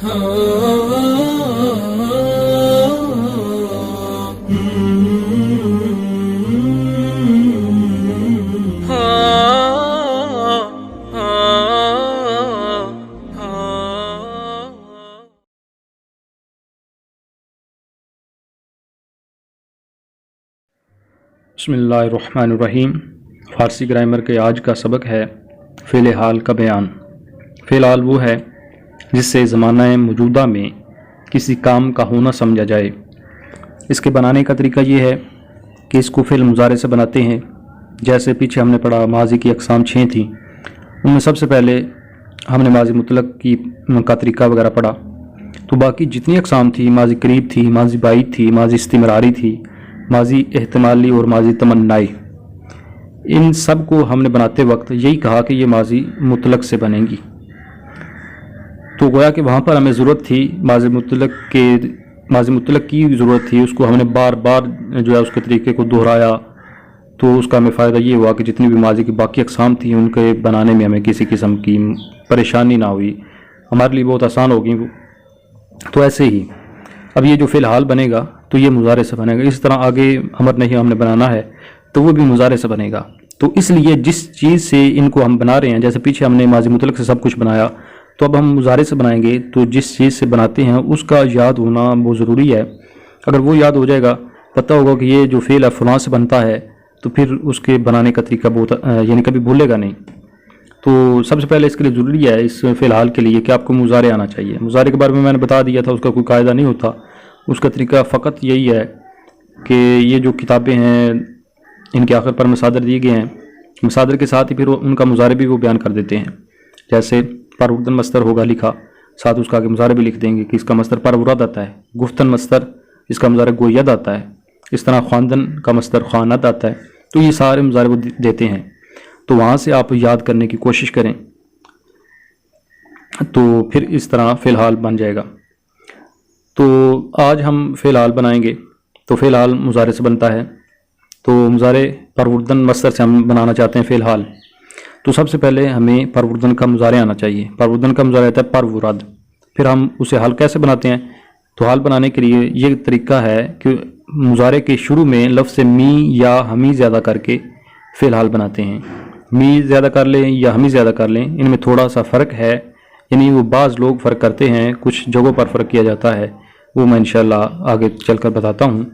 بسم اللہ الرحمن الرحیم۔ فارسی گرامر کے آج کا سبق ہے فعل حال کا بیان۔ فعل حال وہ ہے جس سے زمانہ موجودہ میں کسی کام کا ہونا سمجھا جائے۔ اس کے بنانے کا طریقہ یہ ہے کہ اس کو فعل مضارع سے بناتے ہیں۔ جیسے پیچھے ہم نے پڑھا ماضی کی اقسام 6 تھیں، ان میں سب سے پہلے ہم نے ماضی مطلق کا طریقہ وغیرہ پڑھا، تو باقی جتنی اقسام تھی، ماضی قریب تھی، ماضی بعید تھی، ماضی استمراری تھی، ماضی احتمالی اور ماضی تمنائی، ان سب کو ہم نے بناتے وقت یہی کہا کہ یہ ماضی مطلق سے بنیں گی۔ تو گویا کہ وہاں پر ہمیں ضرورت تھی ماضی مطلق کی ضرورت تھی، اس کو ہم نے بار بار جو ہے اس کے طریقے کو دہرایا، تو اس کا ہمیں فائدہ یہ ہوا کہ جتنی بھی ماضی کی باقی اقسام تھیں ان کے بنانے میں ہمیں کسی قسم کی پریشانی نہ ہوئی، ہمارے لیے بہت آسان ہوگی وہ۔ تو ایسے ہی اب یہ جو فعل حال بنے گا تو یہ مضارع سے بنے گا۔ اس طرح آگے امر نہیں ہم نے بنانا ہے تو وہ بھی مضارع سے بنے گا۔ تو اس لیے جس چیز سے ان کو ہم بنا رہے ہیں، جیسے پیچھے ہم نے ماضی مطلق سے سب کچھ بنایا، تو اب ہم مضارع سے بنائیں گے، تو جس چیز سے بناتے ہیں اس کا یاد ہونا بہت ضروری ہے۔ اگر وہ یاد ہو جائے گا، پتہ ہوگا کہ یہ جو فعل ہے فلاں سے بنتا ہے، تو پھر اس کے بنانے کا طریقہ بہت یعنی کبھی بھولے گا نہیں۔ تو سب سے پہلے اس کے لیے ضروری ہے اس فعل حال کے لیے کہ آپ کو مضارع آنا چاہیے۔ مضارع کے بارے میں نے بتا دیا تھا، اس کا کوئی قاعدہ نہیں ہوتا، اس کا طریقہ فقط یہی ہے کہ یہ جو کتابیں ہیں ان کے آخر پر مصادر دیے گئے ہیں، مصادر کے ساتھ ہی پھر ان کا مضارع بھی وہ بیان کر دیتے ہیں۔ جیسے پروردن مصدر ہوگا لکھا، ساتھ اس کا آگے مضارع بھی لکھ دیں گے کہ اس کا مصدر پرورد آتا ہے۔ گفتن مصدر، اس کا مضارع گوید آتا ہے۔ اس طرح خواندن کا مصدر خوانت آتا ہے۔ تو یہ سارے مضارع وہ دیتے ہیں، تو وہاں سے آپ یاد کرنے کی کوشش کریں، تو پھر اس طرح فعل حال بن جائے گا۔ تو آج ہم فعل حال بنائیں گے۔ تو فعل حال مضارع سے بنتا ہے، تو مضارع پروردن مصدر سے ہم بنانا چاہتے ہیں فعل حال، تو سب سے پہلے ہمیں پروردن کا مضارع آنا چاہیے۔ پروردن کا مضارع آتا ہے پرورد۔ پھر ہم اسے حال کیسے بناتے ہیں؟ تو حال بنانے کے لیے یہ طریقہ ہے کہ مضارع کے شروع میں لفظ می یا ہمی زیادہ کر کے فعل حال بناتے ہیں۔ می زیادہ کر لیں یا ہمی زیادہ کر لیں، ان میں تھوڑا سا فرق ہے، یعنی وہ بعض لوگ فرق کرتے ہیں، کچھ جگہوں پر فرق کیا جاتا ہے، وہ میں انشاءاللہ آگے چل کر بتاتا ہوں۔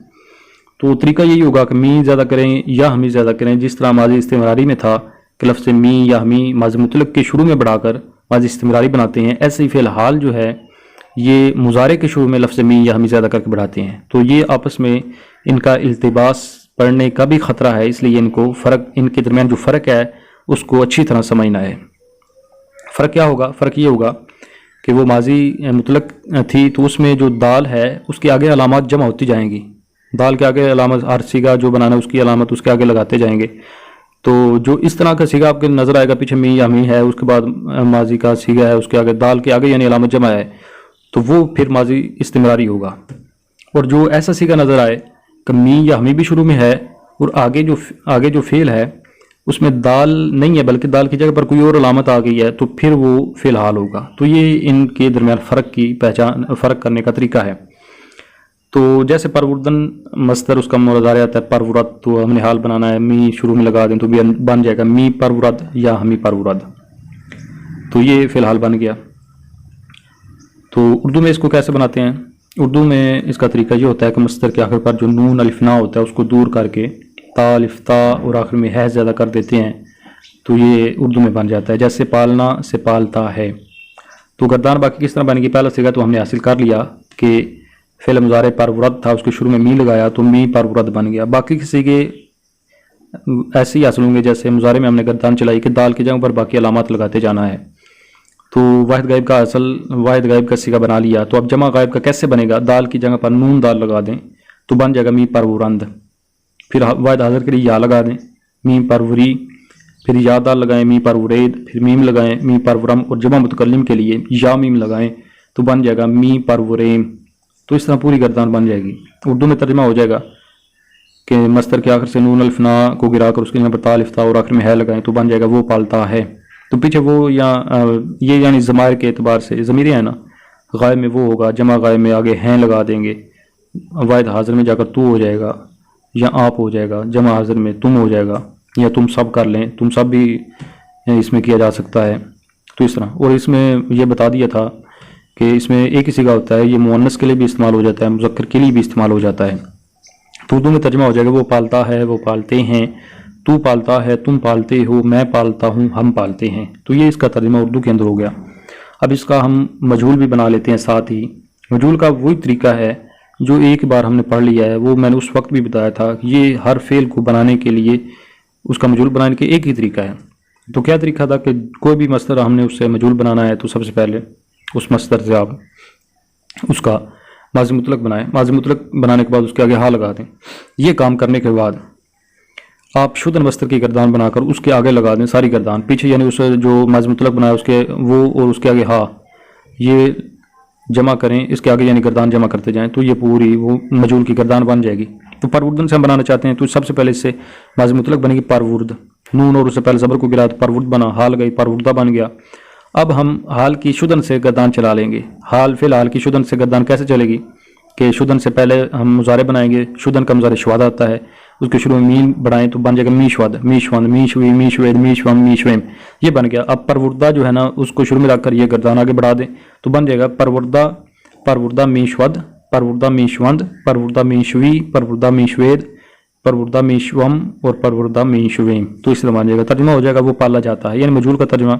تو طریقہ یہی ہوگا کہ می زیادہ کریں یا ہمی زیادہ کریں، جس طرح ماضی استمراری میں تھا کہ لفظ می یا ہمی ماضی مطلق کے شروع میں بڑھا کر ماضی استمراری بناتے ہیں، ایسے ہی فعل حال جو ہے یہ مضارع کے شروع میں لفظ می یا ہمی زیادہ کر کے بڑھاتے ہیں۔ تو یہ آپس میں ان کا التباس پڑھنے کا بھی خطرہ ہے، اس لیے ان کے درمیان جو فرق ہے اس کو اچھی طرح سمجھنا ہے۔ فرق کیا ہوگا؟ فرق یہ ہوگا کہ وہ ماضی مطلق تھی تو اس میں جو دال ہے اس کے آگے علامات جمع ہوتی جائیں گی، دال کے آگے علامت، ہر سیگا جو بنانا ہے اس کی علامت اس کے آگے لگاتے جائیں گے۔ تو جو اس طرح کا سیگا آپ کے نظر آئے گا، پیچھے می یا ہمی ہے، اس کے بعد ماضی کا سیگا ہے، اس کے آگے دال کے آگے یعنی علامت جمع ہے، تو وہ پھر ماضی استمراری ہوگا۔ اور جو ایسا سیگا نظر آئے کہ می یا ہمی بھی شروع میں ہے اور آگے جو فعل ہے اس میں دال نہیں ہے بلکہ دال کی جگہ پر کوئی اور علامت آ گئی ہے، تو پھر وہ فعل حال ہوگا۔ تو یہ ان کے درمیان فرق کرنے کا طریقہ ہے۔ تو جیسے پروردن مصدر اس کا مضارع آتا ہے پرورد، تو ہم نے حال بنانا ہے، می شروع میں لگا دیں تو بن جائے گا می پرورد یا ہمی پرورد، تو یہ فعل حال بن گیا۔ تو اردو میں اس کو کیسے بناتے ہیں؟ اردو میں اس کا طریقہ یہ ہوتا ہے کہ مصدر کے آخر پر جو نون الف نا ہوتا ہے اس کو دور کر کے تا الف تا اور آخر میں ہے زیادہ کر دیتے ہیں، تو یہ اردو میں بن جاتا ہے۔ جیسے پالنا سے پالتا ہے۔ تو گردان باقی کس طرح بنے گی؟ پہلا سیگا تو ہم نے حاصل کر لیا کہ فعل مضارع پرورد تھا، اس کے شروع میں می لگایا تو می پرورد بن گیا۔ باقی کے سیگے ایسے ہی حاصل ہوں گے، جیسے مضارع میں ہم نے گردان چلائی کہ دال کی جگہ پر باقی علامات لگاتے جانا ہے۔ تو واحد غائب کا سیگا بنا لیا، تو اب جمع غائب کا کیسے بنے گا؟ دال کی جگہ پر نون دال لگا دیں تو بن جائے گا می پرورند۔ پھر واحد حاضر کے لیے یا لگا دیں می پروری، پھر یا دال لگائیں می پرورید، پھر میم لگائیں می پرورم، اور جمع متکلم کے لیے یا میم لگائیں تو بن جائے گا می پروریم۔ تو اس طرح پوری گردان بن جائے گی۔ اردو میں ترجمہ ہو جائے گا کہ مصدر کے آخر سے نون الف نا کو گرا کر اس کے جگہ پر تا الف تا اور آخر میں ہے لگائیں تو بن جائے گا وہ پالتا ہے۔ تو پیچھے وہ یا یہ یعنی ضمائر کے اعتبار سے ضمیریں ہیں نا، غائب میں وہ ہوگا، جمع غائب میں آگے ہیں لگا دیں گے، واحد حاضر میں جا کر تو ہو جائے گا یا آپ ہو جائے گا، جمع حاضر میں تم ہو جائے گا، یا تم سب کر لیں، تم سب بھی اس میں کیا جا سکتا ہے۔ تو اس طرح، اور اس میں یہ بتا دیا تھا کہ اس میں ایک ہی صیغہ ہوتا ہے، یہ مؤنث کے لیے بھی استعمال ہو جاتا ہے، مذکر کے لیے بھی استعمال ہو جاتا ہے۔ تو اردو میں ترجمہ ہو جائے گا وہ پالتا ہے، وہ پالتے ہیں، تو پالتا ہے، تم پالتے ہو، میں پالتا ہوں، ہم پالتے ہیں۔ تو یہ اس کا ترجمہ اردو کے اندر ہو گیا۔ اب اس کا ہم مجہول بھی بنا لیتے ہیں ساتھ ہی۔ مجہول کا وہی طریقہ ہے جو ایک بار ہم نے پڑھ لیا ہے، وہ میں نے اس وقت بھی بتایا تھا کہ یہ ہر فعل کو بنانے کے لیے اس کا مجہول بنانے کے ایک ہی طریقہ ہے۔ تو کیا طریقہ تھا کہ کوئی بھی مصدر ہم نے اس سے مجہول بنانا ہے تو سب سے پہلے اس مصدر سے آپ اس کا ماضی مطلق بنائیں، ماضی مطلق بنانے کے بعد اس کے آگے ہاں لگا دیں۔ یہ کام کرنے کے بعد آپ شدن مصدر کی گردان بنا کر اس کے آگے لگا دیں ساری گردان پیچھے، یعنی اس جو ماضی مطلق بنایا اس کے وہ اور اس کے آگے ہاں، یہ جمع کریں اس کے آگے، یعنی گردان جمع کرتے جائیں، تو یہ پوری وہ مجہول کی گردان بن جائے گی۔ تو پروردن سے ہم بنانا چاہتے ہیں تو سب سے پہلے اس سے ماضی مطلق بنے گی پرورد، نون اور اس سے پہلے زبر کو گرا تو پرورد بنا، حال گئی پروردہ بن گیا۔ اب ہم حال کی شدن سے گردان چلا لیں گے۔ حال فی الحال کی شدن سے گردان کیسے چلے گی کہ شدن سے پہلے ہم مضارع بنائیں گے، شدن کا مضارع شوادہ آتا ہے، اس کے شروع میں مین بڑھائیں تو بن جائے گا میشواد، میشوند، میشوی، میشوید، میشوم، میشویم، یہ بن گیا۔ اب پروردہ جو ہے نا اس کو شروع میں رکھ کر یہ گردان آگے بڑھا دیں تو بن جائے گا پروردہ، پروردہ میشود، پروردہ میشوند، پروردہ میشوی، پروردہ میشوید، پروردہ میشوم اور پروردہ میشویم۔ تو اس طرح بن جائے گا، ترجمہ ہو جائے گا وہ پالا جاتا ہے، یعنی مجہول کا ترجمہ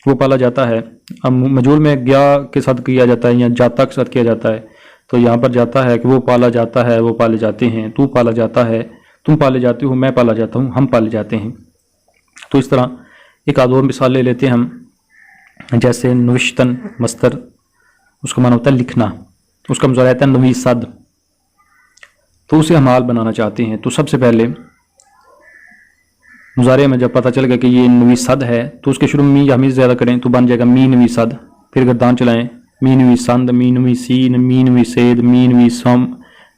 وہ پالا جاتا ہے۔ اب مجہول میں گیا کے ساتھ کیا جاتا ہے یا جاتا کے ساتھ کیا جاتا ہے، تو یہاں پر جاتا ہے کہ وہ پالا جاتا ہے، وہ پالے جاتے ہیں، تو پالا جاتا ہے، تم پالے جاتے ہو، میں پالا جاتا ہوں، ہم پالے جاتے ہیں۔ تو اس طرح ایک آدھ اور مثال لے لیتے ہیں ہم، جیسے نوشتن مصدر، اس کا معنی ہوتا ہے لکھنا، اس کا مضارع آتا ہے نویسد، تو اسے ہم حال بنانا چاہتے ہیں تو سب سے پہلے مضارع میں جب پتہ چل گیا کہ یہ نویسد ہے تو اس کے شروع میں می یا ہمیز زیادہ کریں تو بن جائے گا می نویسد، پھر گردان چلائیں، می نویسند، می نویسین، می نویسید، می نویسم،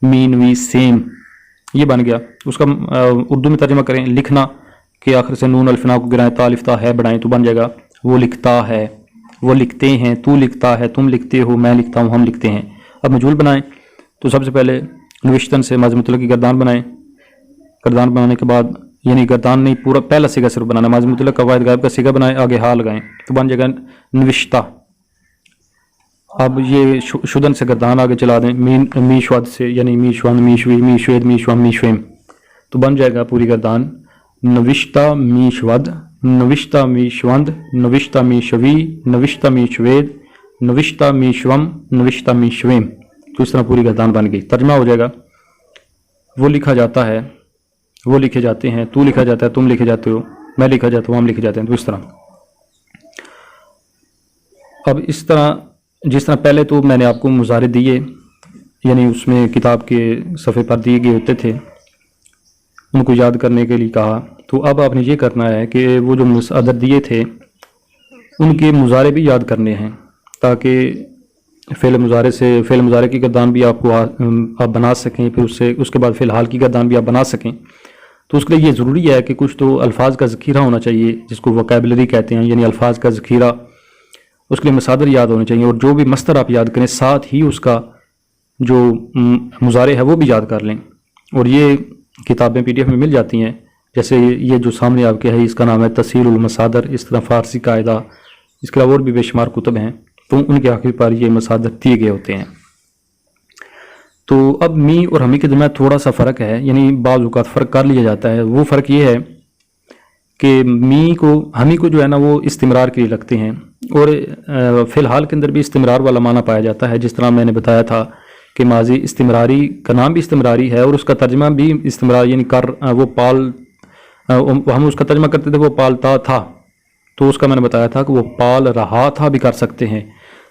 می نویسیم، یہ بن گیا۔ اس کا اردو میں ترجمہ کریں، لکھنا کے آخر سے نون الفنا کو گرائیں، تا الف تا ہے بڑھائیں تو بن جائے گا وہ لکھتا ہے، وہ لکھتے ہیں، تو لکھتا ہے، تم لکھتے ہو، میں لکھتا ہوں، ہم لکھتے ہیں۔ اب مجہول بنائیں تو سب سے پہلے نوشتن سے ماضی مطلق کی گردان بنائیں، گردان بنانے کے بعد یعنی گردان نہیں پورا پہلا صیغہ صرف بنانا، ماضی مطلق کا واحد غائب کا صیغہ بنائیں، آگے ہا لگائیں تو بن جائے گا نوشتہ۔ اب یہ شدن سے گردان آگے چلا دیں، میشود سے یعنی میشوند، میشوی، میشوید، میشوم، میشویم، تو بن جائے گا پوری گردان نوشتہ میشود، نوشتہ میشوند، نوشتہ میشوی، نوشتہ میشوید، نوشتہ میشوم، نوشتہ میشویم۔ تو اس طرح پوری گردان بن گئی۔ ترجمہ ہو جائے گا وہ لکھا جاتا ہے، وہ لکھے جاتے ہیں، تو لکھا جاتا ہے، تم لکھے جاتے ہو، میں لکھا جاتا ہوں، ہم لکھے جاتے ہیں۔ تو اس طرح اب اس طرح جس طرح پہلے تو میں نے آپ کو مضارع دیے، یعنی اس میں کتاب کے صفحے پر دیے گئے ہوتے تھے، ان کو یاد کرنے کے لیے کہا، تو اب آپ نے یہ کرنا ہے کہ وہ جو مصدر دیے تھے ان کے مضارع بھی یاد کرنے ہیں، تاکہ فعل مضارع سے فعل مضارع کی گردان بھی آپ کو آپ بنا سکیں، پھر اس کے بعد فعل حال کی گردان بھی آپ بنا سکیں۔ تو اس کے لیے یہ ضروری ہے کہ کچھ تو الفاظ کا ذخیرہ ہونا چاہیے، جس کو وکیبلری کہتے ہیں، یعنی الفاظ کا ذخیرہ، اس کے لیے مصادر یاد ہونے چاہیے، اور جو بھی مصدر آپ یاد کریں ساتھ ہی اس کا جو مضارع ہے وہ بھی یاد کر لیں۔ اور یہ کتابیں PDF میں مل جاتی ہیں، جیسے یہ جو سامنے آپ کے ہے اس کا نام ہے تسہیل المصادر، اس طرح فارسی قاعدہ، اس کے علاوہ اور بھی بے شمار کتب ہیں، تو ان کے آخر پر یہ مصادر دیے گئے ہوتے ہیں۔ تو اب می اور ہمی کے درمیان تھوڑا سا فرق ہے، یعنی بعض اوقات فرق کر لیا جاتا ہے۔ وہ فرق یہ ہے کہ می کو ہمی کو جو ہے نا وہ استمرار کے لیے لگتے ہیں، اور فی الحال کے اندر بھی استمرار والا معنی پایا جاتا ہے، جس طرح میں نے بتایا تھا کہ ماضی استمراری کا نام بھی استمراری ہے اور اس کا ترجمہ بھی استمرار، یعنی کر وہ پال، ہم اس کا ترجمہ کرتے تھے وہ پالتا تھا، تو اس کا میں نے بتایا تھا کہ وہ پال رہا تھا بھی کر سکتے ہیں۔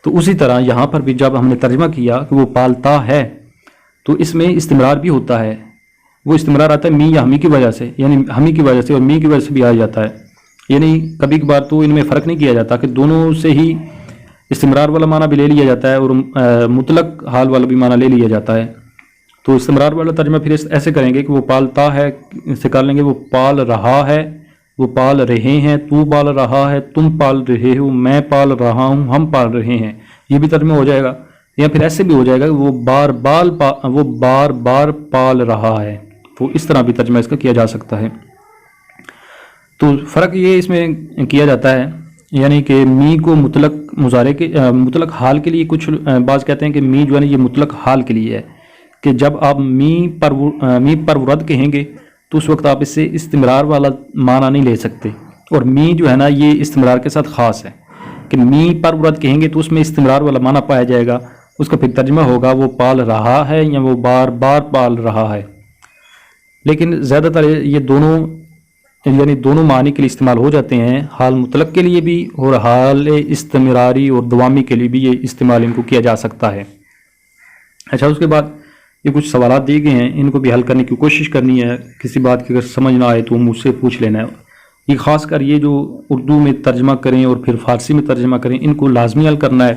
تو اسی طرح یہاں پر بھی جب ہم نے ترجمہ کیا کہ وہ پالتا ہے تو اس میں استمرار بھی ہوتا ہے، وہ استمرار آتا ہے می یا ہمی کی وجہ سے، یعنی ہمی کی وجہ سے اور می کی وجہ سے بھی آ جاتا ہے، یعنی کبھی کبھار تو ان میں فرق نہیں کیا جاتا کہ دونوں سے ہی استمرار والا معنی بھی لے لیا جاتا ہے اور مطلق حال والا بھی معنی لے لیا جاتا ہے۔ تو استمرار والا ترجمہ پھر ایسے کریں گے کہ وہ پالتا ہے سے کر لیں گے وہ پال رہا ہے، وہ پال رہے ہیں، تو پال رہا ہے، تم پال رہے ہو، میں پال رہا ہوں، ہم پال رہے ہیں، یہ بھی ترجمہ ہو جائے گا، یا پھر ایسے بھی ہو جائے گا کہ وہ بار بار پال رہا ہے، تو اس طرح بھی ترجمہ اس کا کیا جا سکتا ہے۔ تو فرق یہ اس میں کیا جاتا ہے، یعنی کہ می کو مطلق مضارع کے مطلق حال کے لیے، کچھ بعض کہتے ہیں کہ می جو ہے نا یہ مطلق حال کے لیے ہے، کہ جب آپ می پر ورد کہیں گے تو اس وقت آپ اس سے استمرار والا معنی نہیں لے سکتے، اور می جو ہے نا یہ استمرار کے ساتھ خاص ہے، کہ می پر ورد کہیں گے تو اس میں استمرار والا معنی پایا جائے گا، اس کا پھر ترجمہ ہوگا وہ پال رہا ہے یا وہ بار بار پال رہا ہے۔ لیکن زیادہ تر یہ دونوں یعنی دونوں معنی کے لیے استعمال ہو جاتے ہیں، حال مطلق کے لیے بھی اور حال استمراری اور دوامی کے لیے بھی یہ استعمال ان کو کیا جا سکتا ہے۔ اچھا، اس کے بعد یہ کچھ سوالات دیے گئے ہیں، ان کو بھی حل کرنے کی کوشش کرنی ہے، کسی بات کی اگر سمجھ نہ آئے تو مجھ سے پوچھ لینا ہے۔ یہ خاص کر یہ جو اردو میں ترجمہ کریں اور پھر فارسی میں ترجمہ کریں، ان کو لازمی حل کرنا ہے۔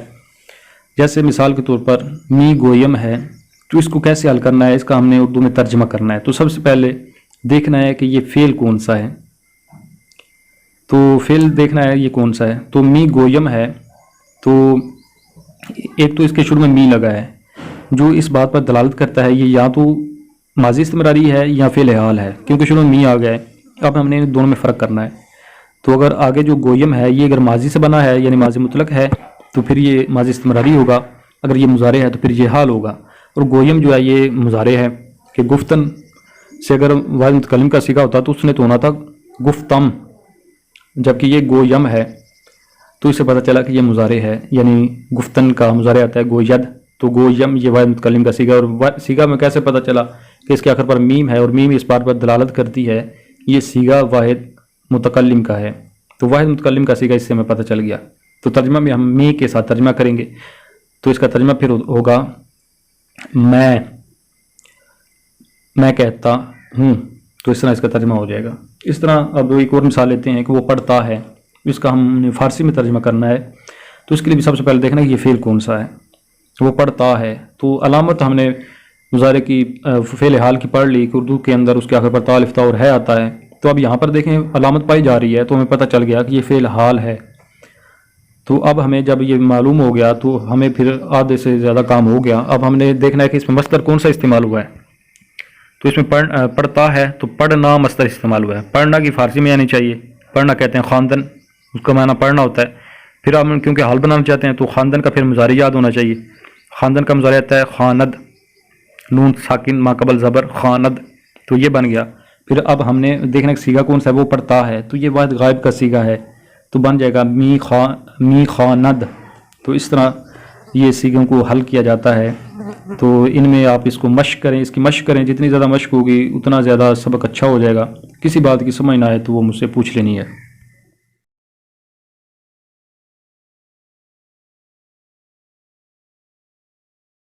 جیسے مثال کے طور پر می گویم ہے، تو اس کو کیسے حل کرنا ہے، اس کا ہم نے اردو میں ترجمہ کرنا ہے۔ تو سب سے پہلے دیکھنا ہے کہ یہ فعل کون سا ہے، تو فعل دیکھنا ہے یہ کون سا ہے۔ تو می گویم ہے، تو ایک تو اس کے شروع میں می لگا ہے، جو اس بات پر دلالت کرتا ہے یہ یا تو ماضی استمراری ہے یا فعل حال ہے، کیونکہ شروع میں می آ گیا ہے۔ اب ہم نے ان دونوں میں فرق کرنا ہے۔ تو اگر آگے جو گویم ہے یہ اگر ماضی سے بنا ہے یعنی ماضی مطلق ہے تو پھر یہ ماضی استمراری ہوگا، اگر یہ مضارع ہے تو پھر یہ حال ہوگا۔ اور گویم جو ہے یہ مضارع ہے، کہ گفتن سے اگر واحد متکلم کا صیغہ ہوتا تو اس نے تو ہونا تھا گفتم، جبکہ یہ گویم ہے تو اس سے پتہ چلا کہ یہ مضارع ہے، یعنی گفتن کا مضارع آتا ہے گوید، تو گویم یہ واحد متکلم کا صیغہ، اور صیغہ میں کیسے پتہ چلا کہ اس کے آخر پر میم ہے، اور میم اس بات پر دلالت کرتی ہے یہ صیغہ واحد متکلم کا ہے، تو واحد متکلم کا صیغہ اس سے ہمیں پتہ چل گیا۔ تو ترجمہ میں ہم می کے ساتھ ترجمہ کریں گے، تو اس کا ترجمہ پھر ہوگا میں کہتا ہوں، تو اس طرح اس کا ترجمہ ہو جائے گا۔ اس طرح اب ایک اور مثال لیتے ہیں کہ وہ پڑھتا ہے، اس کا ہم نے فارسی میں ترجمہ کرنا ہے، تو اس کے لیے بھی سب سے پہلے دیکھنا ہے کہ یہ فعل کون سا ہے۔ وہ پڑھتا ہے، تو علامت ہم نے مضارع کی فعل حال کی پڑھ لی کہ اردو کے اندر اس کے آخر پر تا الف تا اور ہے آتا ہے، تو اب یہاں پر دیکھیں علامت پائی جا رہی ہے تو ہمیں پتہ چل گیا کہ یہ فعل حال ہے۔ تو اب ہمیں جب یہ معلوم ہو گیا تو ہمیں پھر آدھے سے زیادہ کام ہو گیا۔ اب ہم نے دیکھنا ہے کہ اس میں مصدر کون سا استعمال ہوا ہے، تو اس میں پڑھتا ہے تو پڑھنا مصدر استعمال ہوا ہے۔ پڑھنا کی فارسی میں آنی چاہیے، پڑھنا کہتے ہیں خواندن، اس کا معنی پڑھنا ہوتا ہے۔ پھر ہم کیونکہ حال بنانا چاہتے ہیں تو خواندن کا پھر مضارع یاد ہونا چاہیے۔ خواندن کا مضارع آتا ہے خواند، نون ساکن ما قبل زبر، خواند، تو یہ بن گیا۔ پھر اب ہم نے دیکھنا کہ صیغہ کون سا ہے، وہ پڑھتا ہے، تو یہ واحد غائب کا صیغہ ہے، تو بن جائے گا می خواند۔ تو اس طرح یہ صیغوں کو حل کیا جاتا ہے۔ تو ان میں آپ اس کو مشق کریں، اس کی مشق کریں، جتنی زیادہ مشق ہوگی اتنا زیادہ سبق اچھا ہو جائے گا۔ کسی بات کی سمجھ نہ آئے تو وہ مجھ سے پوچھ لینی ہے۔